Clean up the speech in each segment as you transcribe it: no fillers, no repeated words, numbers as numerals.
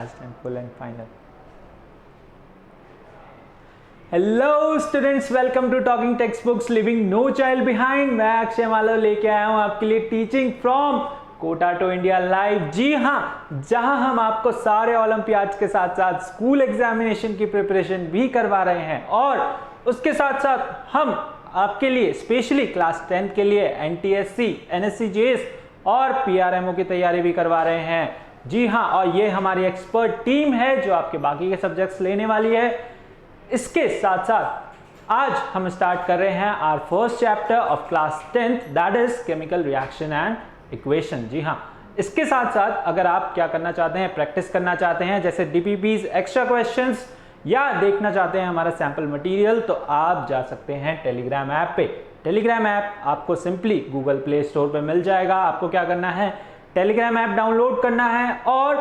And full and final. Hello students, welcome to Talking Textbooks Leaving No Child Behind। मैं अक्षय मालव लेके आया हूँ आपके लिए teaching from Kota to India live. जी हाँ, जहाँ हम आपको सारे ओलंपियाड्स के साथ साथ स्कूल एग्जामिनेशन की प्रिपरेशन भी करवा रहे हैं और उसके साथ साथ हम आपके लिए स्पेशली क्लास 10th के लिए NTSC, NSC, JS और PRMO की तैयारी भी करवा रहे हैं। जी हाँ, और ये हमारी एक्सपर्ट टीम है जो आपके बाकी के सब्जेक्ट्स लेने वाली है। इसके साथ साथ आज हम स्टार्ट कर रहे हैं our first chapter of class 10th, that is chemical reaction and equation. जी हाँ, इसके साथ साथ अगर आप क्या करना चाहते हैं, प्रैक्टिस करना चाहते हैं जैसे DPPs, एक्स्ट्रा क्वेश्चंस या देखना चाहते हैं हमारा सैंपल मटेरियल, तो आप जा सकते हैं टेलीग्राम ऐप पे। टेलीग्राम ऐप आपको सिंपली गूगल प्ले स्टोर पे मिल जाएगा। आपको क्या करना है, टेलीग्राम ऐप डाउनलोड करना है और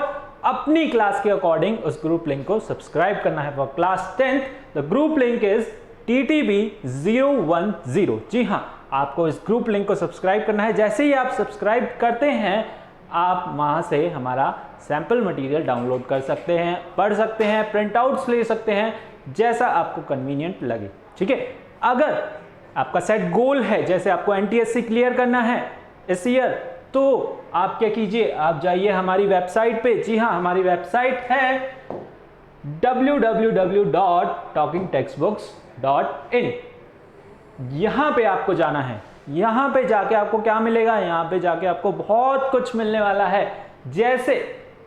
अपनी क्लास के अकॉर्डिंग उस ग्रुप लिंक को सब्सक्राइब करना है। For class 10th the group link is TTB010। जी हाँ, आपको इस ग्रुप लिंक को सब्सक्राइब करना है। जैसे ही आप सब्सक्राइब करते हैं, आप वहां से हमारा सैंपल मटेरियल डाउनलोड कर सकते हैं, पढ़ सकते हैं, प्रिंट आउट्स ले सकते हैं, जैसा आपको कन्वीनियंट लगे। ठीक है, अगर आपका सेट गोल है, जैसे आपको NTSC क्लियर करना है इस ईयर, तो आप क्या कीजिए, आप जाइए हमारी वेबसाइट पे। जी हाँ, हमारी वेबसाइट है www.talkingtextbooks.in। यहां पे आपको जाना है। यहां पे जाके आपको क्या मिलेगा, यहां पे जाके आपको बहुत कुछ मिलने वाला है, जैसे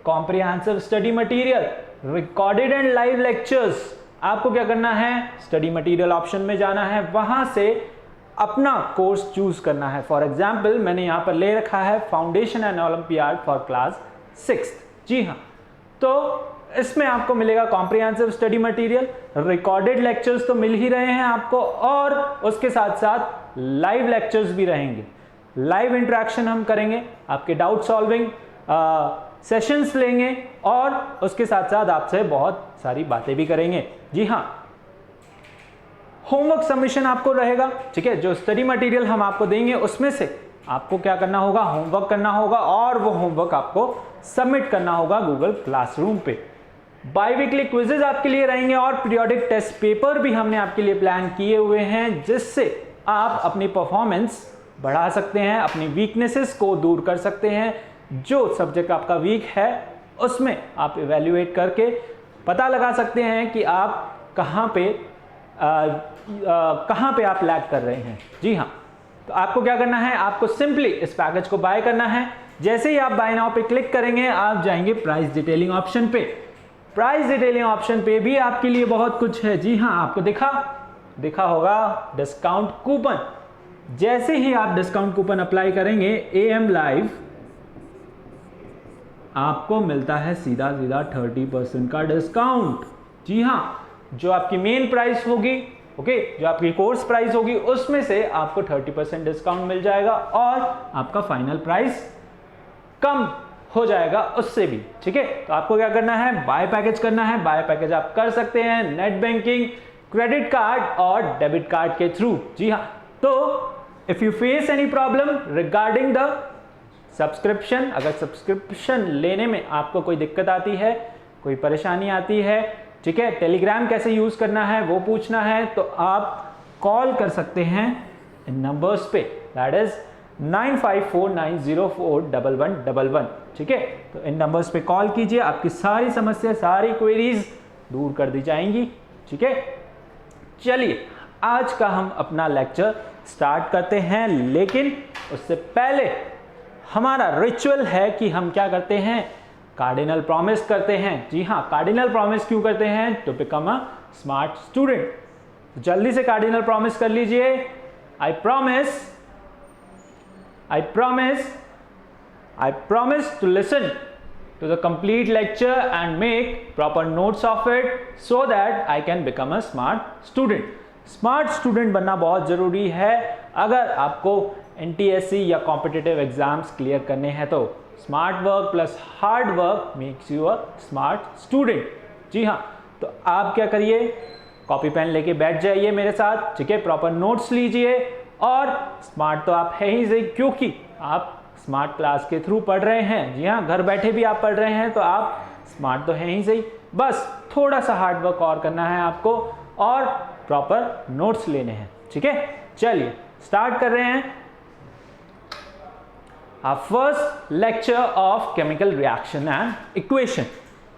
comprehensive study material, recorded and live lectures. आपको क्या करना है, स्टडी मटेरियल ऑप्शन में जाना है, वहां से अपना कोर्स चूज करना है। फॉर एग्जाम्पल मैंने यहां पर ले रखा है foundation and olympiad for class 6th। जी हाँ, तो इसमें आपको मिलेगा comprehensive study material, recorded lectures तो मिल ही रहे हैं आपको, और उसके साथ साथ लाइव लेक्चर्स भी रहेंगे। लाइव इंटरेक्शन हम करेंगे, आपके डाउट सॉल्विंग सेशंस लेंगे और उसके साथ साथ आपसे बहुत सारी बातें भी करेंगे। जी हाँ, होमवर्क सबमिशन आपको रहेगा। ठीक है, जो स्टडी मटेरियल हम आपको देंगे उसमें से आपको क्या करना होगा, होमवर्क करना होगा और वो होमवर्क आपको सबमिट करना होगा गूगल क्लासरूम पे। बाई वीकली क्विजेज आपके लिए रहेंगे और पीरियोडिक टेस्ट पेपर भी हमने आपके लिए प्लान किए हुए हैं, जिससे आप अपनी परफॉर्मेंस बढ़ा सकते हैं, अपनी वीकनेसेस को दूर कर सकते हैं। जो सब्जेक्ट आपका वीक है उसमें आप इवेल्युएट करके पता लगा सकते हैं कि आप कहाँ पे आप लैग कर रहे हैं। जी हाँ, तो आपको क्या करना है, आपको सिंपली इस पैकेज को बाय करना है। जैसे ही आप बाय नाउ पे क्लिक करेंगे, आप जाएंगे प्राइस डिटेलिंग ऑप्शन पे। प्राइस डिटेलिंग ऑप्शन पे भी आपके लिए बहुत कुछ है। जी हाँ, आपको दिखा होगा डिस्काउंट कूपन। जैसे ही आप डिस्काउंट कूपन अप्लाई करेंगे AM लाइव, आपको मिलता है सीधा 30% का डिस्काउंट। जी हाँ, जो आपकी मेन प्राइस होगी, जो आपकी कोर्स प्राइस होगी, उसमें से आपको 30% डिस्काउंट मिल जाएगा और आपका फाइनल प्राइस कम हो जाएगा उससे भी। ठीक है, तो आपको क्या करना है, बाय पैकेज करना है। बाय पैकेज आप कर सकते हैं नेट बैंकिंग, क्रेडिट कार्ड और डेबिट कार्ड के थ्रू। जी हाँ, तो if you face any problem regarding the subscription, अगर सब्सक्रिप्शन लेने में आपको कोई दिक्कत आती है, कोई परेशानी आती है, ठीक है, टेलीग्राम कैसे यूज करना है वो पूछना है, तो आप कॉल कर सकते हैं इन नंबर्स पे, दैट इज 9549041111। ठीक है, तो इन नंबर्स पे कॉल कीजिए, आपकी सारी समस्या, सारी क्वेरीज दूर कर दी जाएंगी। ठीक है, चलिए आज का हम अपना लेक्चर स्टार्ट करते हैं, लेकिन उससे पहले हमारा रिचुअल है कि हम क्या करते हैं, कार्डिनल प्रॉमिस करते हैं। जी हाँ, कार्डिनल प्रॉमिस क्यों करते हैं, to become a smart student. जल्दी से कार्डिनल प्रॉमिस कर लीजिए। I promise to listen to the complete lecture and make proper notes of it so that I can become a smart student। Smart student बनना बहुत जरूरी है अगर आपको NTSC या कॉम्पिटिटिव एग्जाम्स क्लियर करने हैं, तो smart work plus hard work makes you a smart student. जी हाँ, तो आप क्या करिए, कॉपी पेन लेके बैठ जाइए मेरे साथ। ठीक है, प्रॉपर नोट्स लीजिए और स्मार्ट तो आप है ही सही, क्योंकि आप स्मार्ट क्लास के थ्रू पढ़ रहे हैं। जी हाँ, घर बैठे भी आप पढ़ रहे हैं, तो आप स्मार्ट तो है ही सही, बस थोड़ा सा हार्ड वर्क और करना है आपको और प्रॉपर नोट्स लेने हैं। ठीक है, चलिए स्टार्ट कर रहे हैं first lecture of chemical reaction and equation.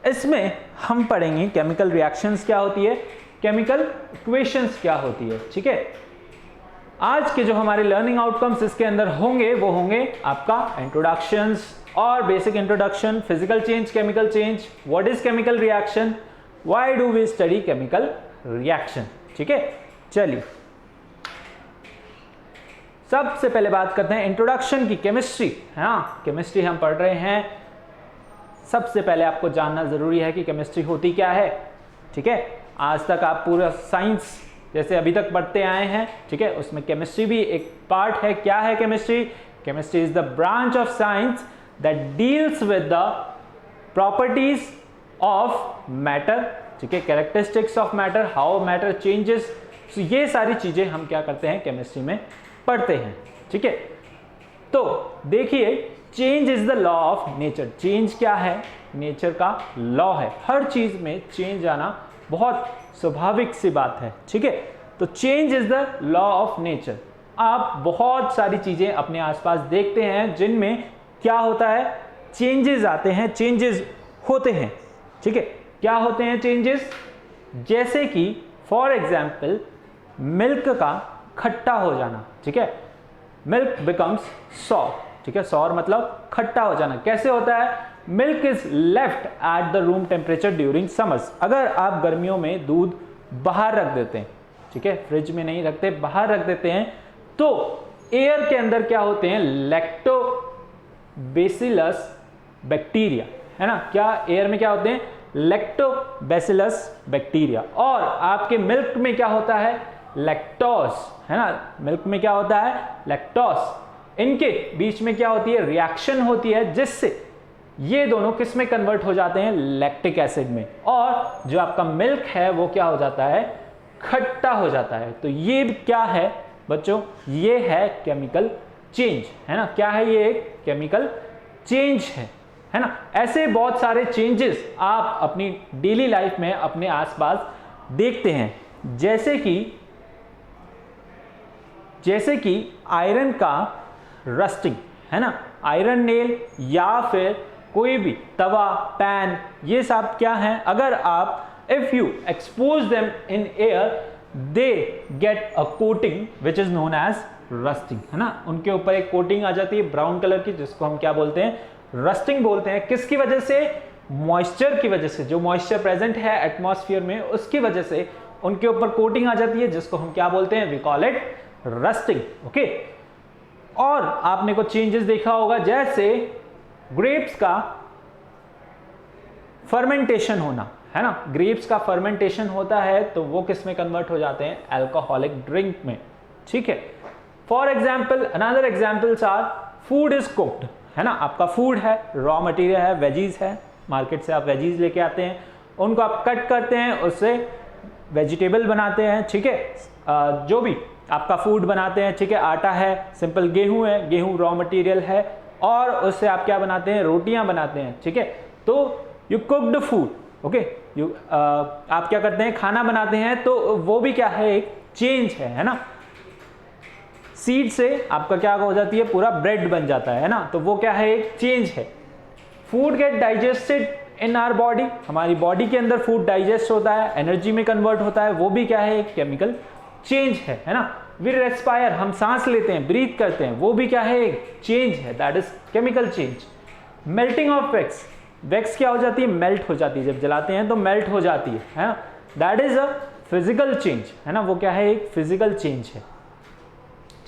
इसमें हम पढ़ेंगे केमिकल रिएक्शंस क्या होती है, केमिकल इक्वेशंस क्या होती है। ठीक है, आज के जो हमारे लर्निंग आउटकम्स इसके अंदर होंगे वो होंगे आपका इंट्रोडक्शंस और basic introduction, physical change, chemical change, what is chemical reaction, why do we study chemical reaction. ठीक है, चलिए सबसे पहले बात करते हैं इंट्रोडक्शन की। केमिस्ट्री, हाँ केमिस्ट्री हम पढ़ रहे हैं। सबसे पहले आपको जानना जरूरी है कि केमिस्ट्री होती क्या है। ठीक है, आज तक आप पूरा साइंस जैसे अभी तक पढ़ते आए हैं, ठीक है, उसमें केमिस्ट्री भी एक पार्ट है। क्या है chemistry? Chemistry is the branch of science that deals with the properties of matter. ठीक है, characteristics of matter, how matter changes. तो ये सारी चीजें हम क्या करते हैं केमिस्ट्री में पढ़ते हैं। ठीक है, तो देखिए change is the law of nature. Change क्या है? नेचर का लॉ है। हर चीज में चेंज आना बहुत स्वाभाविक सी बात है। ठीक है, तो change is the law of nature. आप बहुत सारी चीजें अपने आसपास देखते हैं जिनमें क्या होता है, चेंजेस आते हैं, चेंजेस होते हैं। ठीक है, क्या होते हैं चेंजेस? जैसे कि फॉर एग्जाम्पल मिल्क का खट्टा हो जाना। ठीक है, मिल्क बिकम्स सॉर। ठीक है, सॉर मतलब खट्टा हो जाना। कैसे होता है? Milk is left at the room temperature during summers. अगर आप गर्मियों में दूध बाहर रख देते हैं, ठीक है, फ्रिज में नहीं रखते, बाहर रख देते हैं, तो एयर के अंदर क्या होते हैं? लैक्टोबैसिलस बैक्टीरिया, है ना। क्या एयर में क्या होते हैं? Lactobacillus bacteria. और आपके मिल्क में क्या होता है? लैक्टोस, है ना। मिल्क में क्या होता है? लैक्टोस। इनके बीच में क्या होती है? रिएक्शन होती है, जिससे ये दोनों किस में कन्वर्ट हो जाते हैं? लैक्टिक एसिड में। और जो आपका मिल्क है वो क्या हो जाता है? खट्टा हो जाता है। तो ये क्या है बच्चों? ये है केमिकल चेंज, है ना। क्या है ये? एक केमिकल चेंज है ना। ऐसे बहुत सारे चेंजेस आप अपनी डेली लाइफ में अपने आसपास देखते हैं, जैसे कि आयरन का रस्टिंग, है ना। आयरन नेल या फिर कोई भी तवा, पैन, ये सब क्या है? अगर आप if you expose them in air they get a coating which is known as rusting, है ना। उनके ऊपर एक कोटिंग आ जाती है ब्राउन कलर की, जिसको हम क्या बोलते हैं? रस्टिंग बोलते हैं। किसकी वजह से? मॉइस्चर की वजह से। जो मॉइस्चर प्रेजेंट है एटमॉस्फेयर में, उसकी वजह से उनके ऊपर कोटिंग आ जाती है, जिसको हम क्या बोलते हैं? We call it rusting. Okay, और आपने कुछ चेंजेस देखा होगा, जैसे ग्रेप्स का फर्मेंटेशन होना, है ना। ग्रेप्स का फर्मेंटेशन होता है तो वो किस में कन्वर्ट हो जाते हैं? अल्कोहलिक ड्रिंक में। ठीक है, for example another examples are food is cooked, है ना। आपका फूड है, रॉ मटेरियल है, वेजीज है, मार्केट से आप वेजीज लेके आते हैं, उनको आप कट करते हैं, उससे वेजिटेबल बनाते हैं। ठीक है, जो भी आपका फूड बनाते हैं, ठीक है, आटा है, सिंपल गेहूं है, गेहूं रॉ मटेरियल है, और उससे आप क्या बनाते हैं? रोटियां बनाते हैं। ठीक है, तो यू कुक्ड फूड। ओके, आप क्या करते हैं? खाना बनाते हैं, तो वो भी क्या है? एक चेंज है ना। सीड से आपका क्या हो जाती है? पूरा ब्रेड बन जाता है ना। तो वो क्या है? एक चेंज है। Food get digested in our body. हमारी बॉडी के अंदर फूड डाइजेस्ट होता है, एनर्जी में कन्वर्ट होता है, वो भी क्या है? एक केमिकल चेंज है ना। वी रेस्पायर, हम सांस लेते हैं, ब्रीथ करते हैं, वो भी क्या है? एक चेंज है, that is chemical change. Melting of wax, wax क्या हो जाती है? मेल्ट हो जाती है, जब जलाते हैं तो मेल्ट हो जाती है ना। That is a physical change, है ना। वो क्या है? एक फिजिकल चेंज है।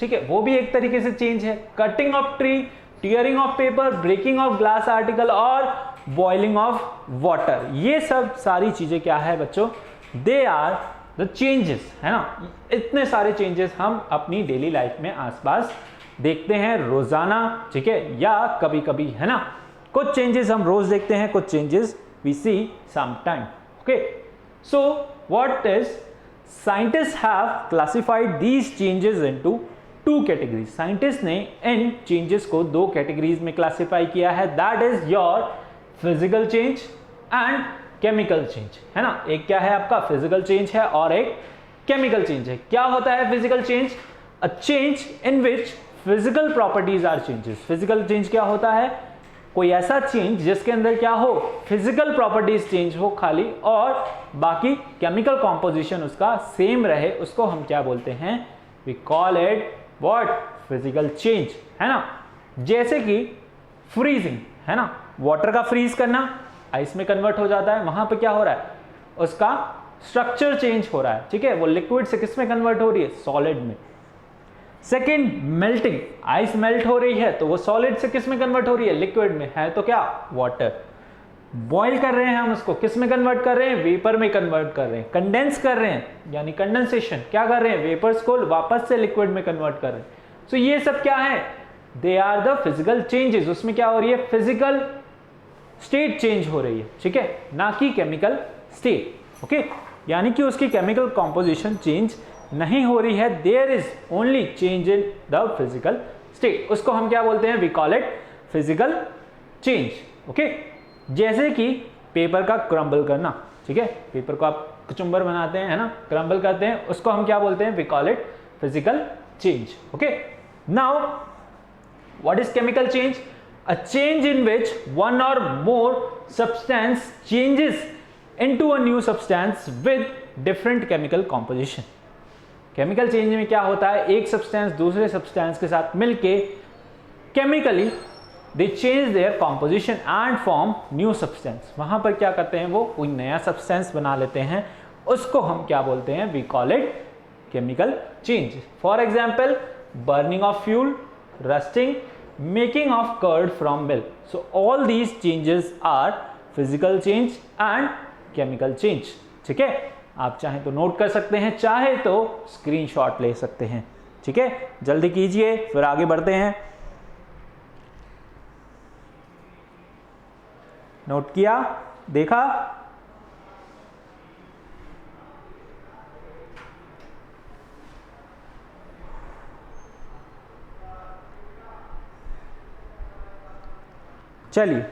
ठीक है, वो भी एक तरीके से चेंज है। Cutting of tree, tearing of paper, breaking of glass article और बॉइलिंग ऑफ वाटर, ये सब सारी चीजें क्या है बच्चों? दे आर द चेंजेस, है ना। इतने सारे चेंजेस हम अपनी डेली लाइफ में आसपास देखते हैं रोजाना। ठीक है, या कभी कभी, है ना। कुछ चेंजेस हम रोज देखते हैं, कुछ changes we see some time. Okay, so what is scientist have classified these changes into two categories. Scientist ने इन चेंजेस को दो कैटेगरीज में क्लासिफाई किया है, that is your physical change and chemical change, है ना। एक क्या है आपका फिजिकल चेंज है और एक केमिकल चेंज है। क्या होता है physical change? A change in which physical properties are changes. Physical change क्या होता है? कोई ऐसा चेंज जिसके अंदर क्या हो, फिजिकल प्रॉपर्टीज चेंज हो खाली, और बाकी केमिकल कॉम्पोजिशन उसका सेम रहे, उसको हम क्या बोलते हैं? We call it what? Physical change, है ना। जैसे कि फ्रीजिंग, है ना, वाटर का फ्रीज करना, आइस में कन्वर्ट हो जाता है, वहां पे क्या हो रहा है? उसका स्ट्रक्चर चेंज हो रहा है, ठीक है। वो लिक्विड से किस में कन्वर्ट हो रही है? सॉलिड में। सेकेंड, मेल्टिंग, आइस मेल्ट हो रही है तो वो सॉलिड से किस में कन्वर्ट हो रही है? लिक्विड में, है तो क्या? वाटर। बॉईल कर रहे हैं हम उसको, किस में कन्वर्ट कर रहे हैं? वेपर में कन्वर्ट कर रहे हैं। कंडेंस कर रहे हैं यानी कंडेंसेशन, क्या कर रहे हैं? वेपर्स को वापस से लिक्विड में कन्वर्ट कर रहे हैं। सो ये सब क्या है? They are the physical changes. उसमें क्या हो रही है? फिजिकल स्टेट चेंज हो रही है, ठीक है, ना कि केमिकल स्टेट। ओके, यानी कि उसकी केमिकल कॉम्पोजिशन चेंज नहीं हो रही है, there is only change in the physical state. उसको हम क्या बोलते हैं? We call it physical change. Okay, जैसे कि पेपर का क्रम्बल करना, ठीक है, पेपर को आप कचुम्बर बनाते हैं, है ना, क्रम्बल करते हैं, उसको हम क्या बोलते हैं? We call it physical change. Okay, now what is chemical change? A change in which one or more substance changes into a new substance with different chemical composition. Chemical change में क्या होता है? एक सब्सटेंस दूसरे substance के साथ मिलके chemically they change their composition and form new substance. वहां पर क्या करते हैं? वो कोई नया सब्सटेंस बना लेते हैं, उसको हम क्या बोलते हैं? We call it chemical change. For example, burning of fuel, rusting, making of curd from milk. So all these changes are physical change and chemical change. ठीक है, आप चाहें तो नोट कर सकते हैं, चाहे तो स्क्रीनशॉट ले सकते हैं, ठीक है। जल्दी कीजिए, फिर आगे बढ़ते हैं। नोट किया? देखा? चलिए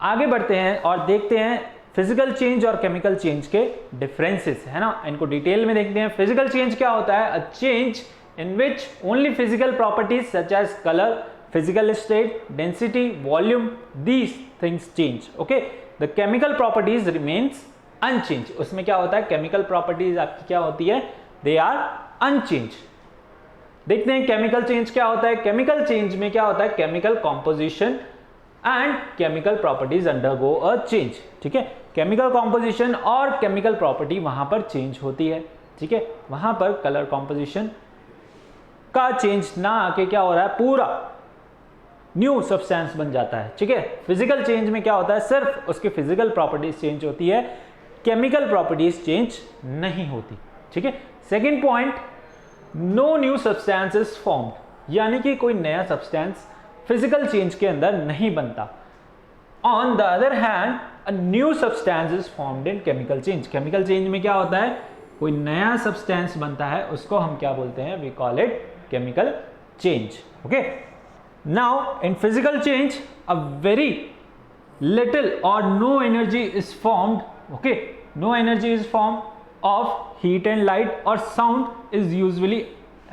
आगे बढ़ते हैं और देखते हैं फिजिकल चेंज और केमिकल चेंज के डिफरेंसेस, है ना। इनको डिटेल में देखते हैं। फिजिकल चेंज क्या होता है? A change in which only physical properties such as colour, physical state, density, volume, these things change. Okay, the chemical properties remains unchange. उसमें क्या होता है? केमिकल प्रॉपर्टीज आपकी क्या होती है? They are unchange. देखते हैं केमिकल चेंज क्या होता है। केमिकल चेंज में क्या होता है? Chemical composition and chemical properties undergo a change, ठीक है। केमिकल कॉम्पोजिशन और केमिकल प्रॉपर्टी वहां पर चेंज होती है, ठीक है। वहां पर कलर कॉम्पोजिशन का चेंज ना आके क्या हो रहा है? पूरा न्यू सब्सटेंस बन जाता है, ठीक है। फिजिकल चेंज में क्या होता है? सिर्फ उसकी फिजिकल प्रॉपर्टीज चेंज होती है, केमिकल प्रॉपर्टीज चेंज नहीं होती, ठीक है। Second point, no new substance is formed, यानी कि कोई नया सब्सटेंस फिजिकल चेंज के अंदर नहीं बनता। On the other hand, a new substance is formed in chemical change. Chemical change में क्या होता है? कोई नया सब्सटेंस बनता है, उसको हम क्या बोलते हैं? We call it chemical change. Okay, now in physical change a very little or no energy is formed. Okay, no energy is form of heat and light और sound is usually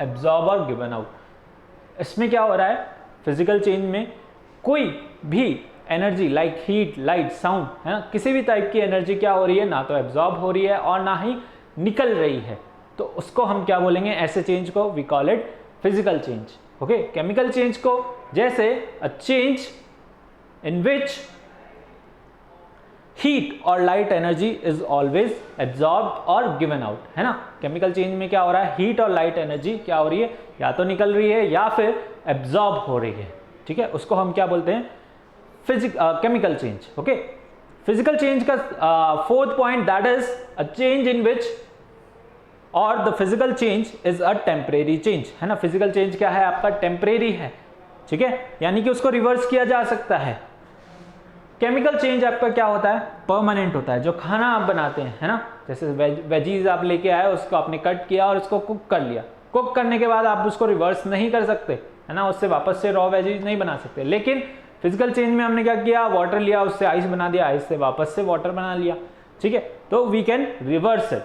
absorbed or given out। इसमें क्या हो रहा है? Physical change में कोई भी energy like heat, light, sound, है ना, किसी भी टाइप की एनर्जी क्या हो रही है? ना तो एब्जॉर्ब हो रही है और ना ही निकल रही है, तो उसको हम क्या बोलेंगे? ऐसे चेंज को we call it physical change. Okay, chemical change को जैसे a change in which heat or light energy is always absorb or given out, है ना। केमिकल चेंज में क्या हो रहा है? हीट और लाइट एनर्जी क्या हो रही है? या तो निकल रही है या फिर एब्जॉर्ब हो रही है, ठीक है। उसको हम क्या बोलते हैं? Chemical change. Okay, physical change का fourth point, that is a change in which or the physical change is a temporary change, है ना। फिजिकल चेंज क्या है? आपका टेम्परेरी है, ठीक है, यानी कि उसको रिवर्स किया जा सकता है। केमिकल चेंज आपका क्या होता है? परमानेंट होता है। जो खाना आप बनाते हैं, है ना, जैसे वेजीज आप लेके आए, उसको आपने कट किया और उसको कुक कर लिया। कुक करने के बाद आप उसको रिवर्स नहीं कर सकते, है ना, उससे वापस से रॉ वेजीज नहीं बना सकते। लेकिन फिजिकल चेंज में हमने क्या किया, वाटर लिया, उससे आइस बना दिया, आइस से वापस से वाटर बना लिया, ठीक है, तो we can reverse it.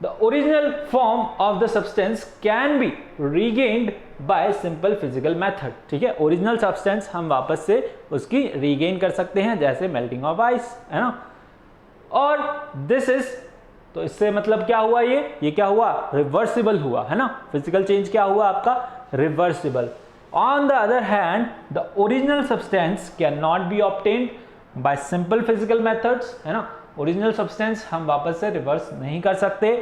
The original form of the substance can be regained by simple physical method, ठीक है, ओरिजिनल सब्सटेंस हम वापस से उसकी रीगेन कर सकते हैं, जैसे मेल्टिंग ऑफ आइस, है ना। और दिस इज, तो इससे मतलब क्या हुआ, ये क्या हुआ, रिवर्सिबल हुआ, है ना। फिजिकल चेंज क्या हुआ आपका, reversible. On the other hand the original substance can not be obtained by simple physical methods, है ना। ओरिजिनल सब्सटेंस हम वापस से रिवर्स नहीं कर सकते,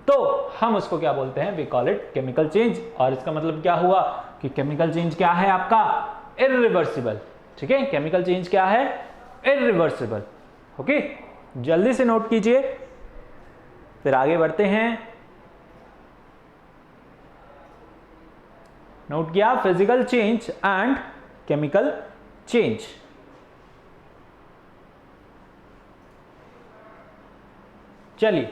तो हम उसको क्या बोलते हैं, we call it chemical change. और इसका मतलब क्या हुआ कि केमिकल चेंज क्या है आपका, इरिवर्सिबल, ठीक है, केमिकल चेंज क्या है, इरिवर्सिबल। ओके, जल्दी से नोट कीजिए, फिर आगे बढ़ते हैं। नोट किया, physical change and chemical change. चलिए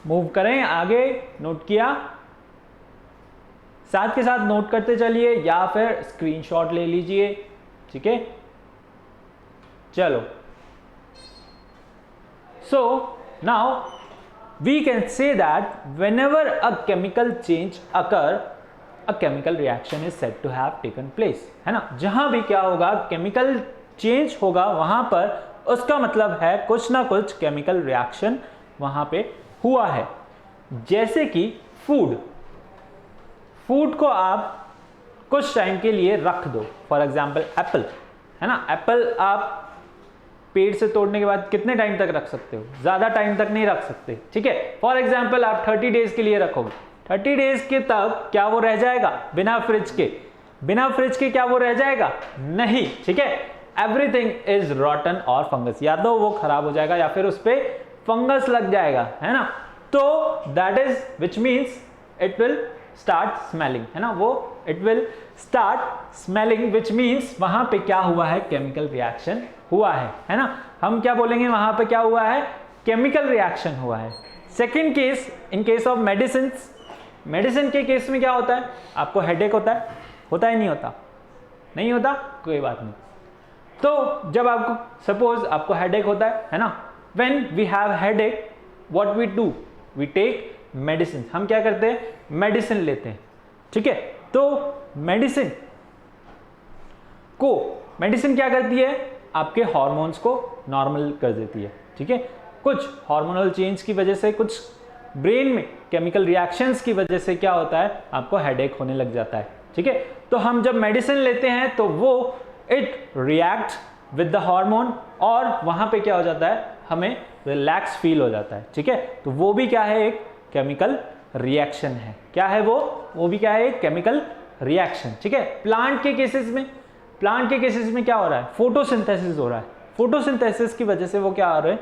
मूव करें आगे, नोट किया, साथ के साथ नोट करते चलिए या फिर स्क्रीनशॉट ले लीजिए, ठीक है। चलो, so now we can say that whenever a chemical change occur a chemical reaction is said to have taken place, है ना। जहां भी क्या होगा, केमिकल चेंज होगा, वहां पर उसका मतलब है कुछ ना कुछ केमिकल रिएक्शन वहां पे हुआ है। जैसे कि फूड को आप कुछ टाइम के लिए रख दो, फॉर एग्जाम्पल एप्पल, है ना। एप्पल आप पेड़ से तोड़ने के बाद कितने टाइम तक रख सकते हो, ज्यादा टाइम तक नहीं रख सकते, ठीक है। फॉर एग्जाम्पल आप 30 डेज के लिए रखोगे, 30 डेज के तक क्या वो रह जाएगा, बिना फ्रिज के क्या वो रह जाएगा, नहीं, ठीक है। एवरीथिंग इज रॉटन और फंगस, या तो वो खराब हो जाएगा या फिर उस पर फंगस लग जाएगा, है ना। तो that is which means it will start smelling, है ना, वो it will start smelling, which means वहां पे क्या हुआ है, केमिकल रिएक्शन हुआ है ना। हम क्या बोलेंगे, वहां पे क्या हुआ है, केमिकल रिएक्शन हुआ है। Second case, in case of medicine के केस में क्या होता है, आपको हेडेक होता है नहीं होता, नहीं होता, कोई बात नहीं। तो जब आपको सपोज आपको हेडेक होता है ना, when we have headache what we do, we take medicine, हम क्या करते हैं, मेडिसिन लेते हैं, ठीक है। तो मेडिसिन क्या करती है, आपके हार्मोन्स को नॉर्मल कर देती है, ठीक है। कुछ हार्मोनल चेंज की वजह से, कुछ ब्रेन में केमिकल रिएक्शंस की वजह से क्या होता है, आपको हेडेक होने लग जाता है, ठीक है। तो हम जब मेडिसिन लेते हैं तो वो it react with the hormone और वहां पे क्या हो जाता है, हमें रिलैक्स फील हो जाता है, ठीक है। तो वो भी क्या है, एक केमिकल रिएक्शन है। क्या है वो भी क्या है, एक केमिकल रिएक्शन, ठीक है। प्लांट के केसेस में क्या हो रहा है, फोटोसिंथेसिस हो रहा है। फोटोसिंथेसिस की वजह से वो क्या आ रहे हैं,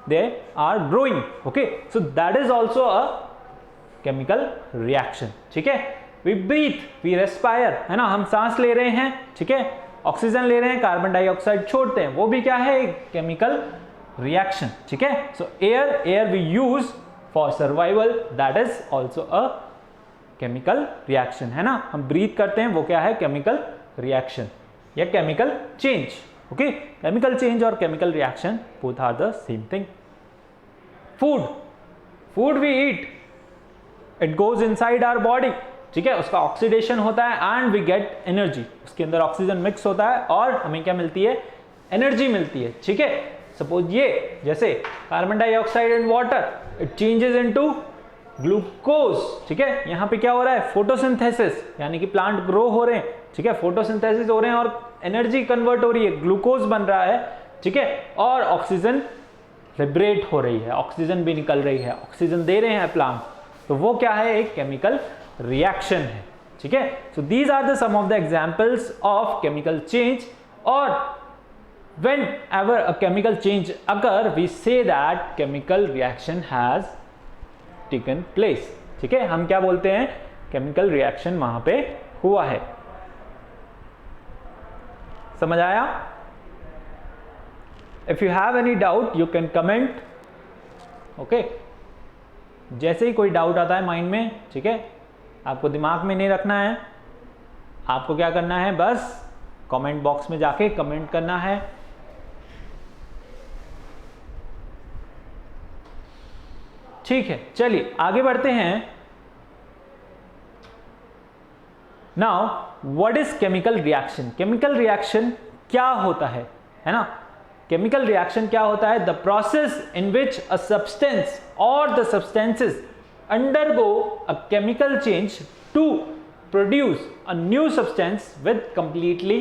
they are growing, okay. So that is also a chemical reaction, ठीक है। वी ब्रीथ, वी रेस्पायर, है ना, हम सांस ले रहे हैं, ठीक है, ऑक्सीजन ले रहे हैं, कार्बन डाइऑक्साइड छोड़ते हैं, वो भी क्या है, एक केमिकल रिएक्शन, ठीक है। So air we use for survival, that is also a chemical reaction, है ना। हम ब्रीथ करते हैं, वो क्या है, केमिकल रिएक्शन या chemical change, okay. Chemical change और chemical reaction both are the same thing. Food we eat, it goes inside our body, ठीक है, उसका ऑक्सीडेशन होता है एंड वी गेट एनर्जी, उसके अंदर ऑक्सीजन मिक्स होता है और हमें क्या मिलती है, एनर्जी मिलती है, ठीक है। सपोज ये जैसे carbon dioxide and water, it changes into glucose, ठीक है। यहां पे क्या हो रहा है, फोटोसिंथेसिस, यानी कि प्लांट ग्रो हो रहे हैं, ठीक है, फोटोसिंथेसिस हो रहे हैं और एनर्जी कन्वर्ट हो रही है, ग्लूकोज बन रहा है, ठीक है, और ऑक्सीजन लिबरेट हो रही है, ऑक्सीजन भी निकल रही है, ऑक्सीजन दे रहे हैं प्लांट, तो वो क्या है, एक केमिकल रिएक्शन है, ठीक है। So these are the some of the examples of chemical change. और whenever a chemical change occur, we say that chemical reaction has taken place, ठीक है। हम क्या बोलते हैं, केमिकल रिएक्शन वहां पे हुआ है। समझ आया? If you have any doubt, you can comment, okay। जैसे ही कोई डाउट आता है माइंड में, ठीक है, आपको दिमाग में नहीं रखना है, आपको क्या करना है, बस कमेंट बॉक्स में जाके कमेंट करना है। ठीक है, चलिए आगे बढ़ते हैं। Now what is chemical reaction? Chemical reaction क्या होता है ना? केमिकल रिएक्शन क्या होता है? The process in which a substance or the substances undergo a chemical change to produce a new substance with completely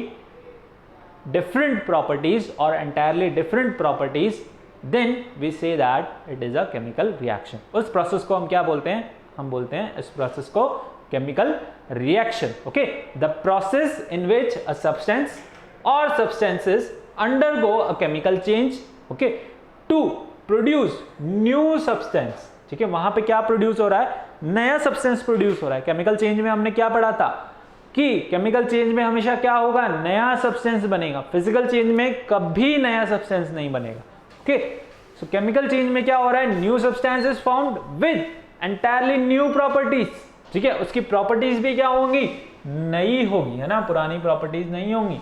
different properties or entirely different properties, then we say that it is a chemical reaction. उस process को हम क्या बोलते हैं? हम बोलते हैं इस प्रोसेस को chemical reaction. Okay, the process in which a substance or substances undergo a chemical change, okay, to produce new substance. ठीक है, वहां पे क्या प्रोड्यूस हो रहा है? नया सब्सटेंस प्रोड्यूस हो रहा है। केमिकल चेंज में हमने क्या पढ़ा था कि केमिकल चेंज में हमेशा क्या होगा? नया सब्सटेंस बनेगा। फिजिकल चेंज में कभी नया सब्सटेंस नहीं बनेगा। ओके, सो केमिकल चेंज में क्या हो रहा है? New substance is formed with entirely new properties. ठीक है, उसकी प्रॉपर्टीज भी क्या होंगी? नई होगी, है ना, पुरानी प्रॉपर्टीज नहीं होंगी।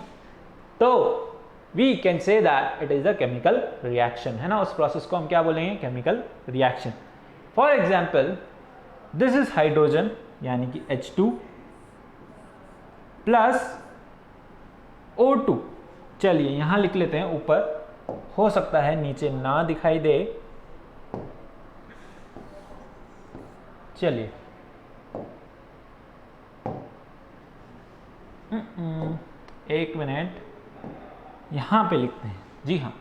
तो we can say that it is a chemical reaction, है ना। उस प्रोसेस को हम क्या बोलेंगे? Chemical reaction. For example, this is hydrogen यानी कि H2 प्लस O2। चलिए यहां लिख लेते हैं ऊपर, हो सकता है नीचे ना दिखाई दे। चलिए एक मिनट, यहां पे लिखते हैं। जी हाँ,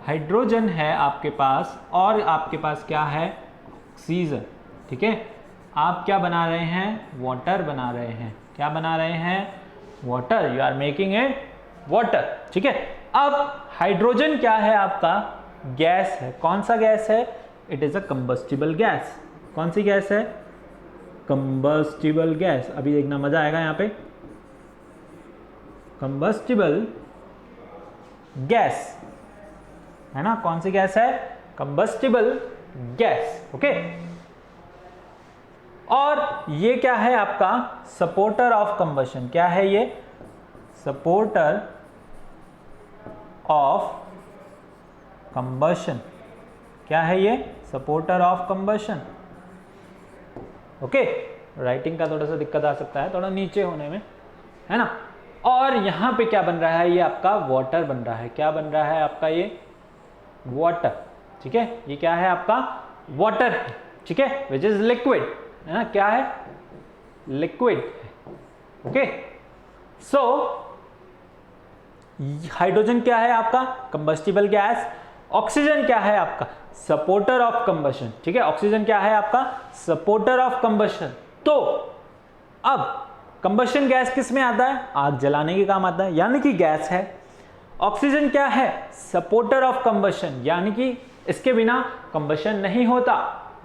हाइड्रोजन है आपके पास और आपके पास क्या है? ऑक्सीजन। ठीक है, आप क्या बना रहे हैं? वाटर बना रहे हैं। क्या बना रहे हैं? Water. You are making a water. ठीक है, अब हाइड्रोजन क्या है? आपका गैस है। कौन सा गैस है? It is a combustible gas. कौन सी गैस है? Combustible gas. अभी देखना मजा आएगा यहाँ पे। कंबस्टिबल गैस, है ना। कौन सी गैस है? Combustible gas. ओके, और ये क्या है आपका? Supporter of combustion. क्या है ये? Supporter of combustion. क्या है ये? Supporter of combustion. Okay, writing का थोड़ा सा दिक्कत आ सकता है, थोड़ा नीचे होने में, है ना। और यहां पे क्या बन रहा है? ये आपका वाटर बन रहा है। क्या बन रहा है आपका? ये वाटर। ठीक है, ये क्या है आपका? वाटर है। ठीक है, विच इज लिक्विड, है ना। क्या है? लिक्विड। ओके, सो हाइड्रोजन क्या है आपका? Combustible gas. ऑक्सीजन क्या है आपका? Supporter of combustion. ठीक है, ऑक्सीजन क्या है आपका? Supporter of combustion. तो अब कंबशन गैस किस में आता है? आग जलाने के काम आता है, यानी कि गैस है। ऑक्सीजन क्या है? सपोर्टर ऑफ कंबशन, यानी कि इसके बिना कंबशन नहीं होता,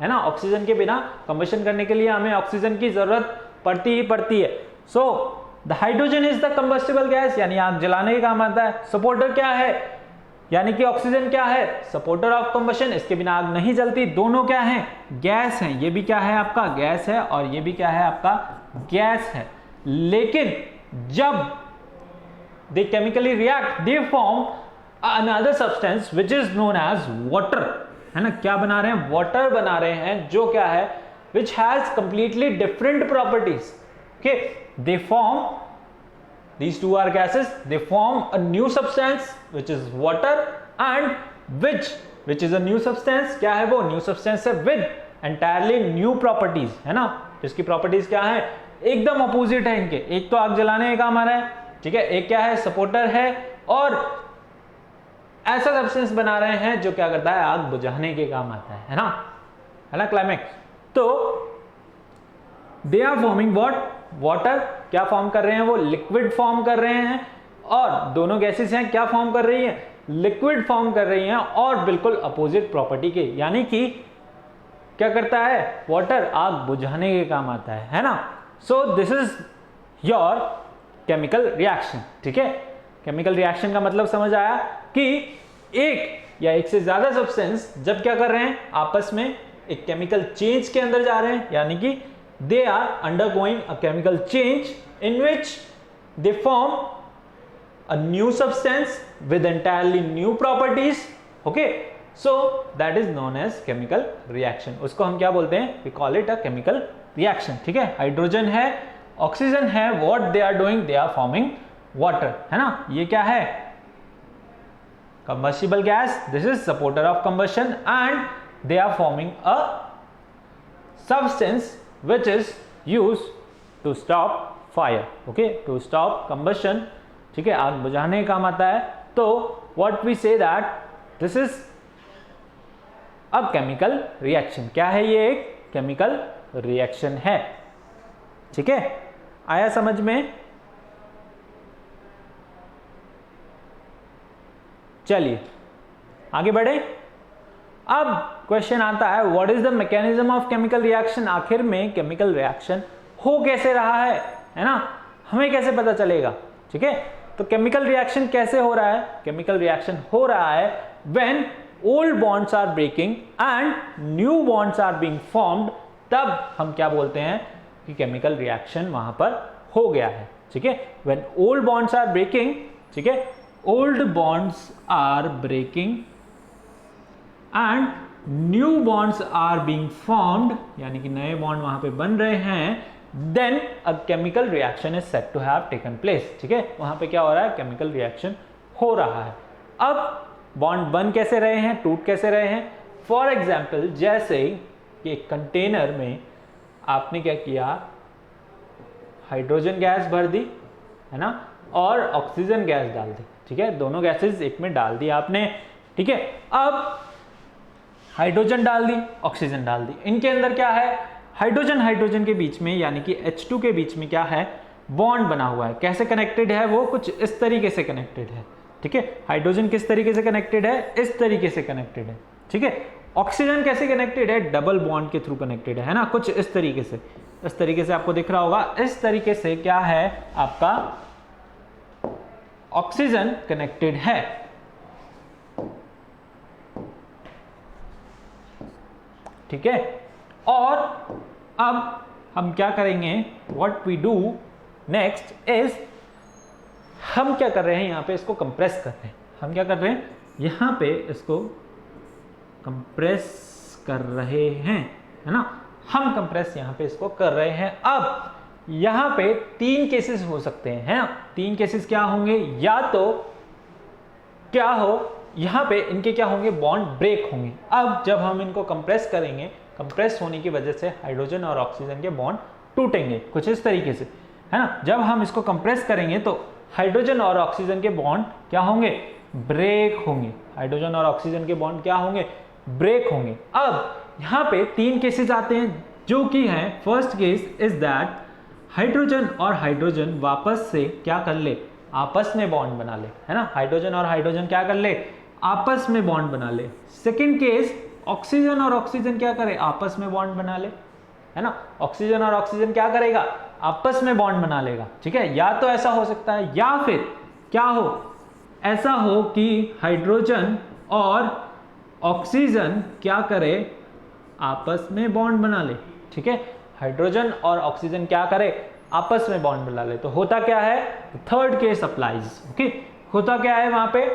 है ना। ऑक्सीजन के बिना कंबशन करने के लिए हमें ऑक्सीजन की जरूरत पड़ती ही पड़ती है। So the hydrogen is the combustible gas, यानी आग जलाने के काम आता है। सपोर्टर क्या है? यानी कि ऑक्सीजन क्या है? सपोर्टर ऑफ कंबशन, इसके बिना आग नहीं जलती। दोनों क्या है? गैस है। ये भी क्या है आपका? गैस है, और ये भी क्या है आपका? गैस है। लेकिन जब they chemically react, they form another substance which is known as water, है ना। क्या बना रहे हैं? वाटर बना रहे हैं, जो क्या है? Which has completely different properties. Okay, they form, these two are gases, they form a new substance which is water, and which is a new substance। क्या है वो? न्यू सब्सटेंस है with entirely new properties, है ना। इसकी properties क्या है? एकदम अपोजिट है इनके। एक तो आग जलाने का काम आ रहा है, ठीक है, एक क्या है? सपोर्टर है, और ऐसा सब्सटेंस बना रहे हैं जो क्या करता है? आग बुझाने के काम आता है ना, है ना। क्लाइमेक्स, तो they are forming what? Water. क्या फॉर्म कर रहे हैं वो? लिक्विड फॉर्म कर रहे हैं। और दोनों गैसेस हैं, क्या फॉर्म कर रही हैं? लिक्विड फॉर्म कर रही हैं, और बिल्कुल अपोजिट प्रॉपर्टी के। यानी कि क्या करता है? वाटर आग बुझाने के काम आता है ना। So this is your chemical reaction. ठीक है, केमिकल रिएक्शन का मतलब समझ आया कि एक या एक से ज्यादा सब्सटेंस जब क्या कर रहे हैं? आपस में एक केमिकल चेंज के अंदर जा रहे हैं, यानी कि they are undergoing a chemical change in which they form a new substance with entirely new properties. Okay, so that is known as chemical reaction. उसको हम क्या बोलते हैं? We call it a chemical reaction. ठीक है, hydrogen है, oxygen है, what they are doing? They are forming water, है ना? ये क्या है? Combustible gas. This is supporter of combustion and they are forming a substance which is used to stop fire. Okay, to stop combustion. ठीक है, आग बुझाने काम आता है. तो what we say that this is a chemical reaction. क्या है ये? एक chemical reaction है. ठीक है, आया समझ में? चलिए आगे बढ़े. अब क्वेश्चन आता है what is the mechanism of chemical reaction. आखिर में केमिकल रिएक्शन हो कैसे रहा है ना? हमें कैसे पता चलेगा? ठीक है, तो केमिकल रिएक्शन कैसे हो रहा है? केमिकल रिएक्शन हो रहा है when old bonds are breaking and new bonds are being formed. तब हम क्या बोलते हैं कि केमिकल रिएक्शन वहां पर हो गया है. ठीक है, when old bonds are breaking. ठीक है, old bonds are breaking and new bonds are being formed, यानी कि नए बॉन्ड वहां पे बन रहे हैं. Then a chemical reaction is said to have taken place. ठीक है, वहां पे क्या हो रहा है? केमिकल रिएक्शन हो रहा है. अब बॉन्ड बन कैसे रहे हैं, टूट कैसे रहे हैं? फॉर एग्जाम्पल, जैसे कि एक कंटेनर में आपने क्या किया, हाइड्रोजन गैस भर दी, है ना, और ऑक्सीजन गैस डाल दी. ठीक है, दोनों गैसेस एक में डाल दी आपने. ठीक है, अब हाइड्रोजन डाल दी, ऑक्सीजन डाल दी. इनके अंदर क्या है? हाइड्रोजन हाइड्रोजन के बीच में, यानी कि H2 के बीच में क्या है? बॉन्ड बना हुआ है. कैसे कनेक्टेड है वो? कुछ इस तरीके से कनेक्टेड है. ठीक है, हाइड्रोजन किस तरीके से कनेक्टेड है? इस तरीके से कनेक्टेड है. ठीक है, ऑक्सीजन कैसे कनेक्टेड है? डबल बॉन्ड के थ्रू कनेक्टेड है ना, कुछ इस तरीके से. इस तरीके से आपको दिख रहा होगा. इस तरीके से क्या है? आपका ऑक्सीजन कनेक्टेड है. ठीक है, और अब हम क्या करेंगे? What we do next is, हम क्या कर रहे हैं? यहां पे इसको कंप्रेस कर रहे हैं. हम क्या कर रहे हैं? यहां पे इसको कंप्रेस कर रहे हैं, है ना. हम कंप्रेस यहां पे इसको कर रहे हैं. अब यहां पे तीन केसेस हो सकते हैं, है ना. तीन केसेस क्या होंगे? या तो क्या हो, यहां पे इनके क्या होंगे? बॉन्ड ब्रेक होंगे. अब जब हम इनको कंप्रेस करेंगे, कंप्रेस होने की वजह से हाइड्रोजन और ऑक्सीजन के बॉन्ड टूटेंगे कुछ इस तरीके से, है ना. जब हम इसको कंप्रेस करेंगे तो हाइड्रोजन और ऑक्सीजन के बॉन्ड क्या होंगे? ब्रेक होंगे. हाइड्रोजन और ऑक्सीजन के बॉन्ड क्या होंगे? ब्रेक होंगे. अब यहां पे तीन केसेस आते हैं जो कि हैं, first case is that hydrogen और हाइड्रोजन वापस से क्या कर ले? आपस में बॉन्ड बना ले, है ना. हाइड्रोजन और हाइड्रोजन क्या कर ले? आपस में बॉन्ड बना ले. सेकेंड केस, ऑक्सीजन और ऑक्सीजन क्या करे? आपस में बॉन्ड बना ले, है ना. ऑक्सीजन और ऑक्सीजन क्या करेगा? आपस में बॉन्ड बना लेगा. ठीक है, या तो ऐसा हो सकता है, या फिर क्या हो? ऐसा हो कि हाइड्रोजन और ऑक्सीजन क्या करे? आपस में बॉन्ड बना ले. ठीक है, हाइड्रोजन और ऑक्सीजन क्या करे? आपस में बॉन्ड बना ले. तो होता क्या है? Third case applies. ओके, होता क्या है? वहां पे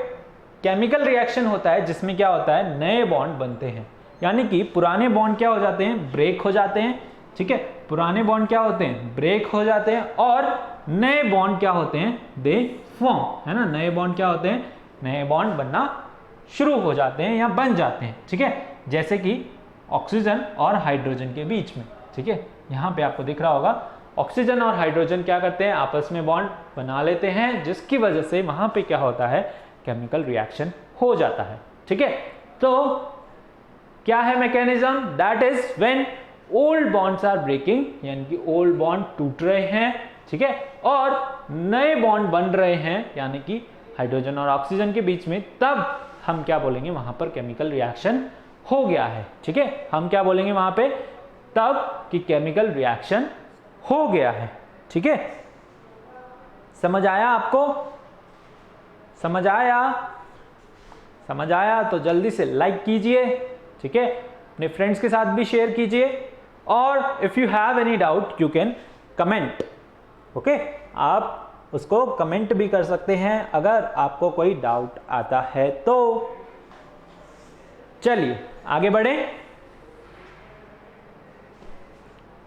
केमिकल रिएक्शन होता है जिसमें क्या होता है? नए बॉन्ड बनते हैं, यानी कि पुराने बॉन्ड क्या हो जाते हैं? ब्रेक हो जाते हैं. ठीक है, पुराने बॉन्ड क्या होते हैं? ब्रेक हो जाते हैं. और नए बॉन्ड क्या होते हैं? दे फॉर्म, है ना. नए बॉन्ड क्या होते हैं? नए बॉन्ड बनना शुरू हो जाते हैं या बन जाते हैं. ठीक है, जैसे कि ऑक्सीजन और हाइड्रोजन के बीच में. ठीक है, यहां पे आपको दिख रहा होगा ऑक्सीजन और हाइड्रोजन क्या करते हैं? आपस में बॉन्ड बना लेते हैं, जिसकी वजह से वहां पे क्या होता है? केमिकल रिएक्शन हो जाता है. ठीक है, तो क्या है mechanism? That is when old bonds are breaking, यानी कि ओल्ड बॉन्ड टूट रहे हैं. ठीक है, और नए बॉन्ड बन रहे हैं, यानी कि हाइड्रोजन और ऑक्सीजन के बीच में. तब हम क्या बोलेंगे? वहां पर केमिकल रिएक्शन हो गया है. ठीक है, हम क्या बोलेंगे वहां पे? तब कि केमिकल रिएक्शन हो गया है. ठीक है, समझ आया आपको? समझ आया? समझ आया तो जल्दी से लाइक कीजिए. ठीक है, अपने फ्रेंड्स के साथ भी शेयर कीजिए. और if you have any doubt you can comment. Okay, आप उसको कमेंट भी कर सकते हैं अगर आपको कोई डाउट आता है तो। चलिए आगे बढ़े।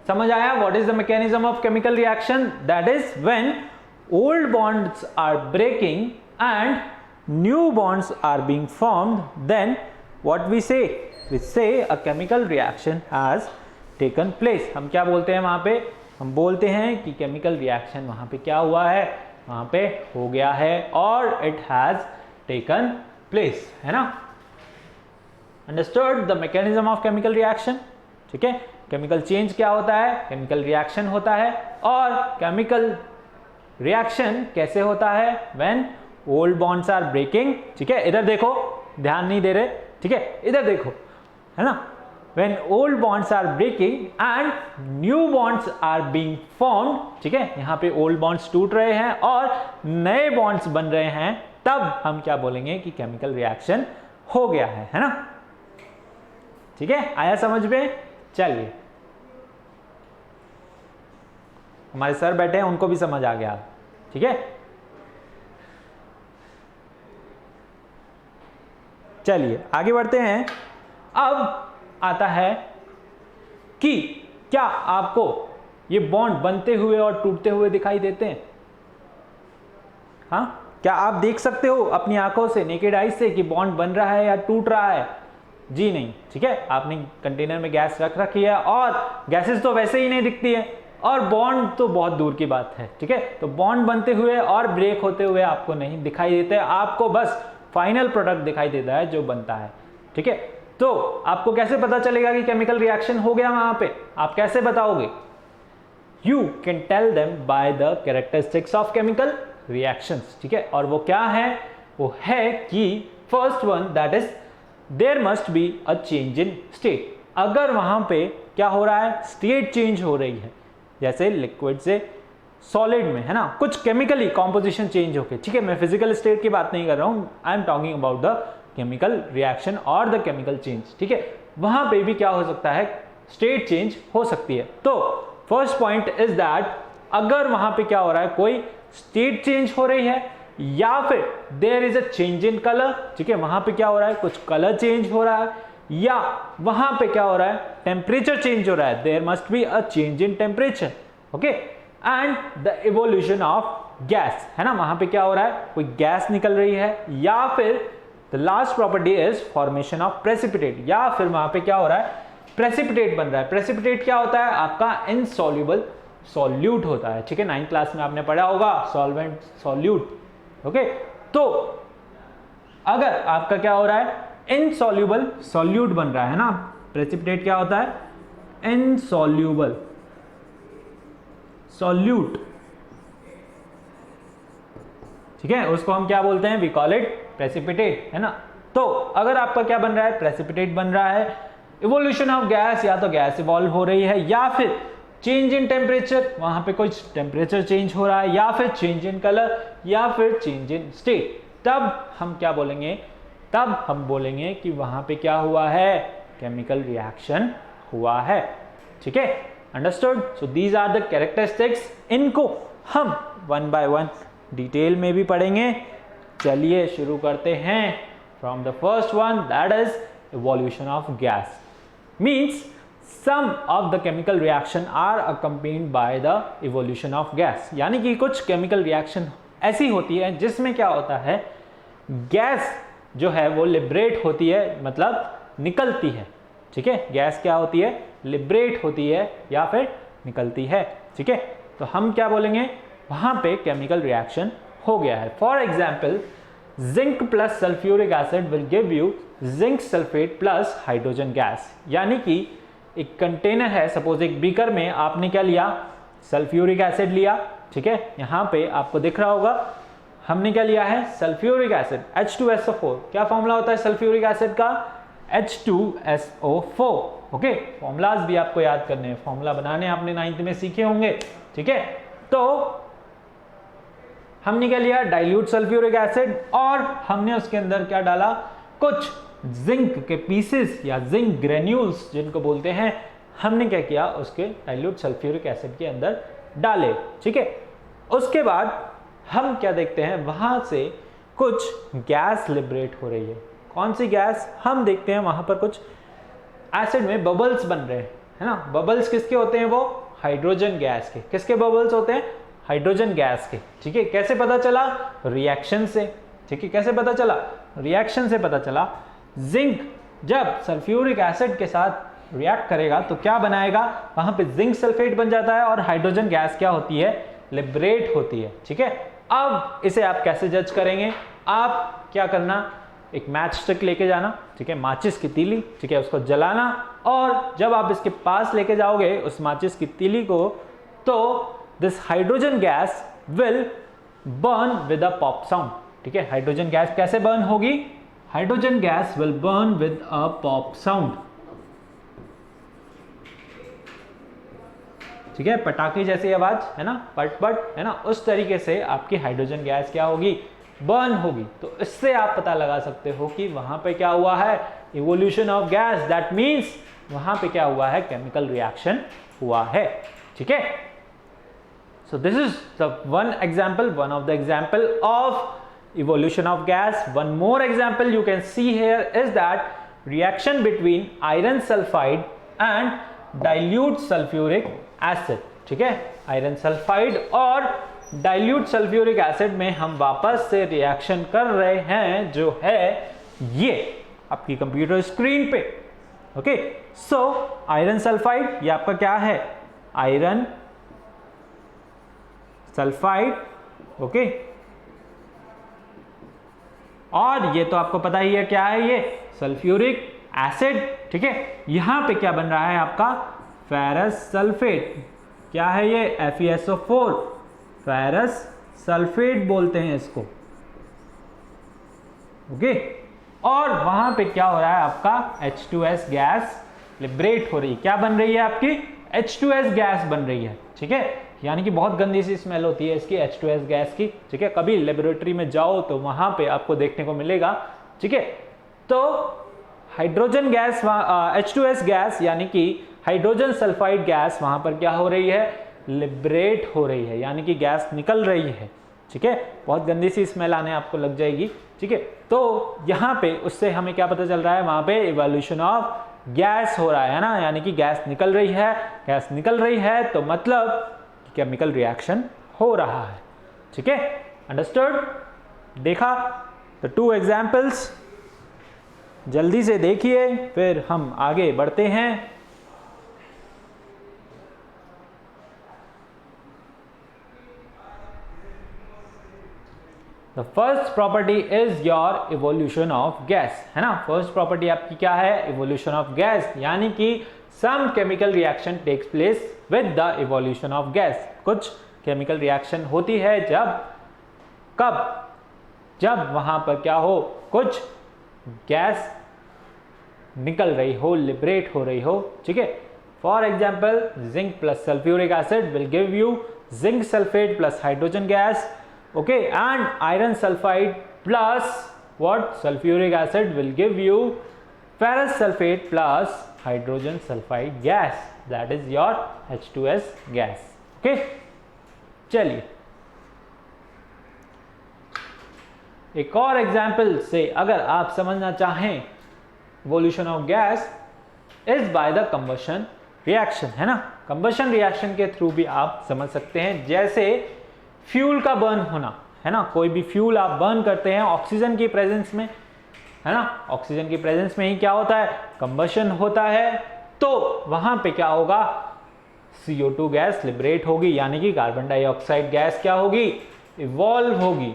समझ आया? What is the mechanism of chemical reaction? That is when old bonds are breaking and new bonds are being formed, then what we say a chemical reaction has taken place. हम क्या बोलते हैं वहां पे? हम बोलते हैं कि केमिकल रिएक्शन वहां पे क्या हुआ है, वहां पे हो गया है और इट हैज टेकन प्लेस, है ना। Understood the mechanism of chemical reaction? ठीक है, केमिकल चेंज क्या होता है, केमिकल रिएक्शन होता है। और केमिकल रिएक्शन कैसे होता है? When old bonds are breaking. ठीक है, इधर देखो, ध्यान नहीं दे रहे, ठीक है, इधर देखो, है ना। When old bonds are breaking and new bonds are being formed, ठीक है, यहां पे old bonds टूट रहे हैं और नए bonds बन रहे हैं, तब हम क्या बोलेंगे कि केमिकल रिएक्शन हो गया है ना। ठीक है, आया समझ में? चलिए, हमारे सर बैठे हैं, उनको भी समझ आ गया। ठीक है, चलिए आगे बढ़ते हैं। अब आता है कि क्या आपको ये बॉन्ड बनते हुए और टूटते हुए दिखाई देते हैं? हाँ, क्या आप देख सकते हो अपनी आंखों से, नेकेड आइज से, कि बॉन्ड बन रहा है या टूट रहा है? जी नहीं। ठीक है, आपने कंटेनर में गैस रख रखी है और गैसेस तो वैसे ही नहीं दिखती है और बॉन्ड तो बहुत दूर की बात है। ठीक है, तो बॉन्ड बनते हुए और ब्रेक होते हुए आपको नहीं दिखाई देते, आपको बस फाइनल प्रोडक्ट दिखाई देता है जो बनता है। ठीक है, तो आपको कैसे पता चलेगा कि केमिकल रिएक्शन हो गया वहां पे? आप कैसे बताओगे? You can tell them by the characteristics of chemical reactions. ठीक है, और वो क्या है? वो है कि first one that is there must be a change in state. अगर वहां पे क्या हो रहा है? स्टेट चेंज हो रही है, जैसे लिक्विड से सॉलिड में, है ना, कुछ केमिकली कॉम्पोजिशन चेंज होके। ठीक है, मैं फिजिकल स्टेट की बात नहीं कर रहा हूं, I am talking about the chemical reaction और द केमिकल चेंज। ठीक है, वहां पे भी क्या हो सकता है? स्टेट चेंज हो सकती है। तो फर्स्ट पॉइंट इज दैट अगर वहां पे क्या हो रहा है, कोई स्टेट चेंज हो रही है या फिर there is a change in colour. ठीक है, वहां पे क्या हो रहा है? कुछ कलर चेंज हो रहा है, या वहां पे क्या हो रहा है? टेम्परेचर चेंज हो रहा है, there must be a change in temperature. Okay, and the evolution of gas, है ना, वहां पे क्या हो रहा है? कोई गैस निकल रही है, या फिर the last property is formation of precipitate, या फिर वहां पे क्या हो रहा है? प्रेसिपिटेट बन रहा है। प्रेसिपिटेट क्या होता है? आपका इनसॉल्युबल सॉल्यूट होता है। ठीक है, 9th क्लास में आपने पढ़ा होगा सॉल्वेंट सॉल्यूट। ओके, तो अगर आपका क्या हो रहा है? इनसॉल्युबल सॉल्यूट बन रहा है ना, प्रेसिपिटेट क्या होता है? Insoluble solute. ठीक है, उसको हम क्या बोलते हैं? वी कॉल इट प्रेसिपिटेट, है ना। तो अगर आपका क्या बन रहा है? प्रेसिपिटेट बन रहा है। इवोल्यूशन ऑफ गैस, या तो गैस इवॉल्व हो रही है, या फिर चेंज इन टेम्परेचर, वहां पे कुछ टेम्परेचर चेंज हो रहा है, या फिर चेंज इन कलर, या फिर चेंज इन स्टेट, तब हम क्या बोलेंगे? तब हम बोलेंगे कि वहां पे क्या हुआ है? केमिकल रिएक्शन हुआ है। ठीक है, understood? So these are the characteristics. इनको हम वन बाय वन डिटेल में भी पढ़ेंगे। चलिए शुरू करते हैं from the first one, that is evolution of gas. Means some of the chemical reaction are accompanied by the evolution of gas। यानी कि कुछ केमिकल रिएक्शन ऐसी होती है जिसमें क्या होता है? गैस जो है वो लिबरेट होती है, मतलब निकलती है। ठीक है, गैस क्या होती है? लिबरेट होती है या फिर निकलती है। ठीक है, तो हम क्या बोलेंगे? वहां पे केमिकल रिएक्शन हो गया है। For example, zinc plus sulphuric acid will give you zinc sulphate plus hydrogen gas. यानी कि एक कंटेनर है, सपोज एक बीकर में आपने क्या लिया? सल्फ्यूरिक एसिड लिया। ठीक है, यहां पे आपको दिख रहा होगा हमने क्या लिया है? Sulphuric acid, H2SO4। क्या फॉर्मूला होता है सल्फ्यूरिक एसिड का? H2SO4। ओके, फॉर्मूलाज भी आपको याद करने हैं, फॉर्मूला बनाने आपने 9th में सीखे होंगे। ठीक है, तो हमने क्या लिया? डाइल्यूट सल्फ्यूरिक एसिड, और हमने उसके अंदर क्या डाला? कुछ जिंक के पीसेस या जिंक ग्रेन्यूल्स जिनको बोलते हैं, हमने क्या किया, उसके डाइल्यूट सल्फ्यूरिक एसिड के अंदर डाले। ठीक है, उसके बाद हम क्या देखते हैं, वहां से कुछ गैस लिबरेट हो रही है। कौन सी गैस, हम देखते हैं वहां पर कुछ एसिड में बबल्स बन रहे हैं, है ना। बबल्स किसके होते हैं, वो हाइड्रोजन गैस के। किसके बबल्स होते हैं, हाइड्रोजन गैस के। ठीक है, कैसे पता चला, रिएक्शन से। ठीक है, कैसे पता चला, रिएक्शन से पता चला। जिंक जब सल्फ्यूरिक एसिड के साथ रिएक्ट करेगा तो क्या बनाएगा, वहां पे जिंक सल्फेट बन जाता है और हाइड्रोजन गैस क्या होती है, लिबरेट होती है। ठीक है, अब इसे आप कैसे जज करेंगे, आप क्या करना, एक मैच स्टिक लेके जाना, ठीक है, माचिस की तीली, ठीक है, उसको जलाना, और जब आप इसके पास लेके जाओगे उस माचिस की तीली को, तो this hydrogen gas will burn with a pop sound. ठीक है, हाइड्रोजन गैस कैसे बर्न होगी, hydrogen gas will burn with a pop sound. ठीक है, पटाखे जैसी आवाज, है ना, पट पट, है ना, उस तरीके से आपकी हाइड्रोजन गैस क्या होगी, बर्न होगी। तो इससे आप पता लगा सकते हो कि वहां पे क्या हुआ है, evolution of gas. That means वहां पे क्या हुआ है, केमिकल रिएक्शन हुआ है। ठीक है, so this is the one example, one of the example of evolution of gas. One more example you can see here is that reaction between iron sulfide and dilute sulfuric acid. ठीक है, iron sulphide और dilute sulphuric acid में हम वापस से reaction कर रहे हैं, जो है ये आपकी कंप्यूटर स्क्रीन पे। ओके, सो आयरन सल्फाइड, ये आपका क्या है, आयरन सल्फाइड। ओके, और ये तो आपको पता ही है क्या है, ये सल्फ्यूरिक एसिड। ठीक है, यहां पे क्या बन रहा है आपका, फेरस सल्फेट। क्या है ये, FeSO4, फेरस सल्फेट बोलते हैं इसको। ओके, और वहां पे क्या हो रहा है आपका, H2S गैस लिबरेट हो रही है। क्या बन रही है आपकी, H2S गैस बन रही है। ठीक है, यानी कि बहुत गंदी सी स्मेल होती है इसकी, H2S गैस की। ठीक है, कभी लेबोरेटरी में जाओ तो वहां पे आपको देखने को मिलेगा। ठीक है, तो हाइड्रोजन गैस, H2S गैस यानी कि हाइड्रोजन सल्फाइड गैस वहां पर क्या हो रही है, लिबरेट हो रही है, यानी कि गैस निकल रही है। ठीक है, बहुत गंदी सी स्मेल आने आपको लग जाएगी। ठीक है, तो यहाँ पे उससे हमें क्या पता चल रहा है, वहां पे इवोल्यूशन ऑफ गैस हो रहा है ना, यानी कि गैस निकल रही है। गैस निकल रही है तो मतलब केमिकल रिएक्शन हो रहा है। ठीक है, अंडरस्टूड, देखा। तो 2 एग्जाम्पल्स जल्दी से देखिए, फिर हम आगे बढ़ते हैं। The first property is your evolution of gas, है ना। फर्स्ट प्रॉपर्टी आपकी क्या है, इवोल्यूशन ऑफ गैस, यानी कि some chemical reaction takes place with the evolution of gas. कुछ केमिकल रिएक्शन होती है जब, कब, जब वहां पर क्या हो, कुछ गैस निकल रही हो, लिबरेट हो रही हो। ठीक है, for example zinc plus sulphuric acid will give you zinc sulphate plus hydrogen gas. Okay, and iron sulphide plus what sulfuric acid will give you ferrous sulfate plus hydrogen sulfide gas, that is your H2S gas. Okay, चलिए एक और example से अगर आप समझना चाहें, evolution of gas is by the combustion reaction, है ना। कंबशन रिएक्शन के थ्रू भी आप समझ सकते हैं, जैसे फ्यूल का बर्न होना, है ना। कोई भी फ्यूल आप बर्न करते हैं ऑक्सीजन की प्रेजेंस में, है ना। ऑक्सीजन की प्रेजेंस में ही क्या होता है, कंबशन होता है। तो वहां पे क्या होगा, CO2 गैस लिबरेट होगी, यानी कि कार्बन डाइऑक्साइड गैस क्या होगी, इवॉल्व होगी।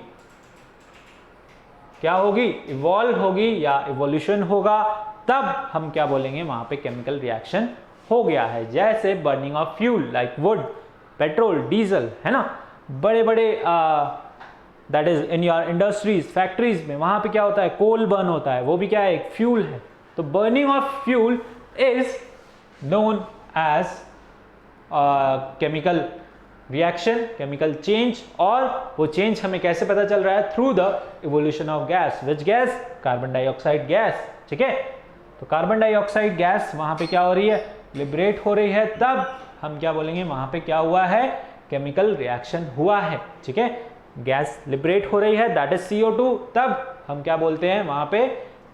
क्या होगी, इवॉल्व होगी या इवोल्यूशन होगा। तब हम क्या बोलेंगे, वहां पे केमिकल रिएक्शन हो गया है। जैसे burning of fuel like would, petrol, diesel, है ना। बड़े बड़े that is in your industries, factories में वहां पे क्या होता है, कोल बर्न होता है, वो भी क्या है, एक फ्यूल है। तो burning of fuel is known as chemical reaction, chemical change. और वो चेंज हमें कैसे पता चल रहा है, through the evolution of gas. Which gas, carbon dioxide gas. ठीक है, तो कार्बन डाइऑक्साइड गैस वहां पे क्या हो रही है, लिबरेट हो रही है तब हम क्या बोलेंगे, वहां पे क्या हुआ है, केमिकल रिएक्शन हुआ है। ठीक है, गैस लिबरेट हो रही है दैट इज CO2, तब हम क्या बोलते हैं, वहां पे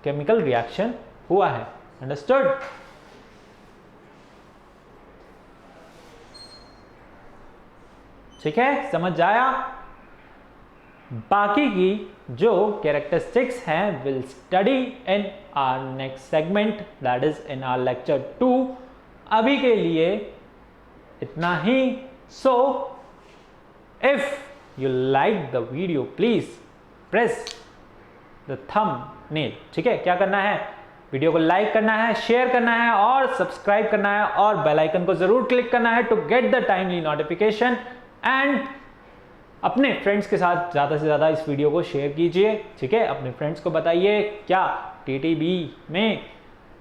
केमिकल रिएक्शन हुआ है। अंडरस्टूड? ठीक है, समझ आया? बाकी की जो कैरेक्टरिस्टिक्स हैं will study in our next segment that is in our lecture 2। अभी के लिए इतना ही। So if you like the video please press the thumbnail. ठीक है, क्या करना है, वीडियो को लाइक करना है, शेयर करना है और सब्सक्राइब करना है और बेल आइकन को जरूर क्लिक करना है to get the timely notification. And अपने फ्रेंड्स के साथ ज़्यादा से ज़्यादा इस वीडियो को शेयर कीजिए। ठीक है, अपने फ्रेंड्स को बताइए क्या TTB में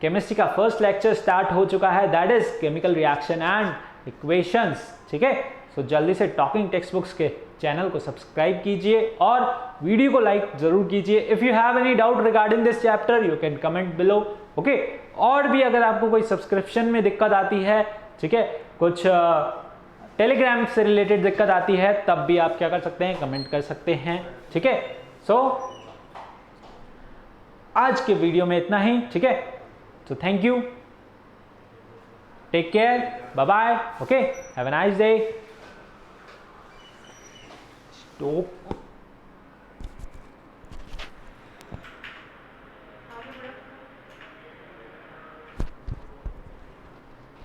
केमिस्ट्री का फर्स्ट लेक्चर स्टार्ट हो चुका है that is chemical reaction and equations. ठीक है, सो जल्दी से टॉकिंग टेक्स्ट बुक्स के चैनल को सब्सक्राइब कीजिए और वीडियो को लाइक जरूर कीजिए। If you have any doubt regarding this chapter you can comment below. Okay, और भी अगर आपको कोई सब्सक्रिप्शन में दिक्कत आती है, ठीक है, कुछ टेलीग्राम से रिलेटेड दिक्कत आती है, तब भी आप क्या कर सकते हैं, कमेंट कर सकते हैं। ठीक है, सो आज के वीडियो में इतना ही। ठीक है, so thank you, take care, bye bye, okay, have a nice day.